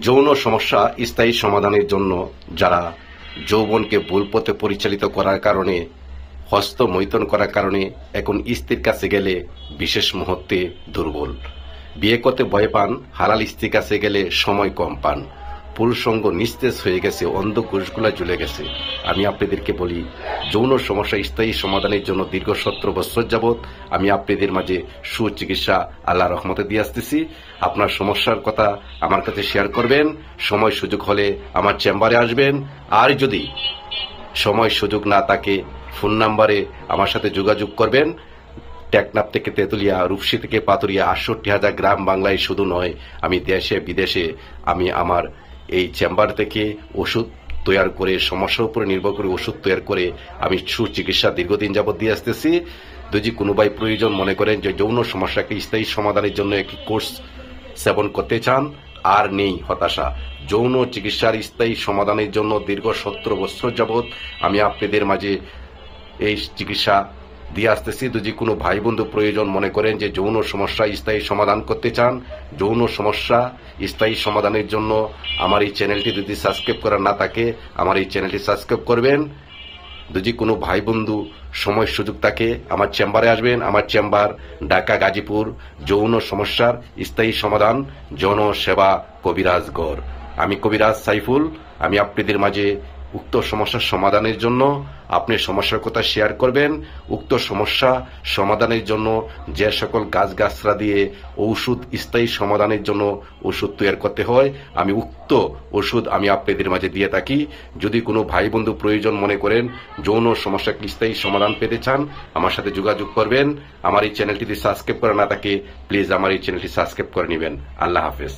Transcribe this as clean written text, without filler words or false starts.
যৌন সমস্যা স্থায়ী সমাধানের জন্য যারা যৌবনকে ভুল পথে পরিচালিত করার কারণে হস্তমৈথুন করার কারণে এখন স্ত্রীর কাছে গেলে বিশেষ মুহূর্তে দুর্বল, বিয়ে করতে ভয় পান, হালাল স্ত্রীর কাছে গেলে সময় কম পান, পুরুষ সঙ্গ নিস্তেজ হয়ে গেছে, অন্ধকোষগুলা ঝুলে গেছে। আমি আপনাদেরকে বলি, যৌন সমস্যা স্থায়ী সমাধানের জন্য দীর্ঘ 17 বছর যাবৎ আমি আপনাদের মাঝে সুচিকিৎসা আল্লাহ রহমতে দিয়ে আসতেছি। আপনার সমস্যার কথা আমার কাছে শেয়ার করবেন, সময় সুযোগ হলে আমার চেম্বারে আসবেন। আর যদি সময় সুযোগ না থাকে, ফোন নাম্বারে আমার সাথে যোগাযোগ করবেন। টেকনাফ থেকে তেতুলিয়া, রূপসী থেকে পাতুরিয়া, 68,000 গ্রাম বাংলায় শুধু নয়, আমি দেশে বিদেশে আমি আমার এই চেম্বার থেকে ওষুধ তৈরি করে, সমস্যার উপরে নির্ভর করে ওষুধ তৈরি করে আমি সুচিকিৎসা দীর্ঘদিন যাবৎ দিয়ে আসতেছি। যদি কোনো ভাই প্রয়োজন মনে করেন যে যৌন সমস্যাকে স্থায়ী সমাধানের জন্য একটি কোর্স সেবন করতে চান, আর নেই হতাশা। যৌন চিকিৎসার স্থায়ী সমাধানের জন্য দীর্ঘ 17 বছর যাবৎ আমি আপনাদের মাঝে এই চিকিৎসা দিয়ে আসতেছি। যদি কোনো ভাই বন্ধু প্রয়োজন মনে করেন যে যৌন সমস্যা স্থায়ী সমাধান করতে চান, যৌন সমস্যা স্থায়ী সমাধানের জন্য আমার এই চ্যানেলটি যদি সাবস্ক্রাইব করা না থাকে, আমার এই চ্যানেলটি সাবস্ক্রাইব করবেন। যদি কোনো ভাই বন্ধু সময় সুযোগ থাকে, আমার চেম্বারে আসবেন। আমার চেম্বার ঢাকা গাজীপুর, যৌন সমস্যার স্থায়ী সমাধান, যৌন সেবা কবিরাজগড়। আমি কবিরাজ সাইফুল। আমি আপনাদের মাঝে উক্ত সমস্যার সমাধানের জন্য আপনি সমস্যার কথা শেয়ার করবেন। উক্ত সমস্যা সমাধানের জন্য যে সকল গাছগাছরা দিয়ে ঔষধ স্থায়ী সমাধানের জন্য ওষুধ তৈরি করতে হয়, আমি উক্ত ওষুধ আমি আপনাদের মাঝে দিয়ে থাকি। যদি কোনো ভাই বন্ধু প্রয়োজন মনে করেন যৌন সমস্যাকে স্থায়ী সমাধান পেতে চান, আমার সাথে যোগাযোগ করবেন। আমার এই চ্যানেলটি যদি সাবস্ক্রাইব করা না থাকে, প্লিজ আমার এই চ্যানেলটি সাবস্ক্রাইব করে নেবেন। আল্লাহ হাফেজ।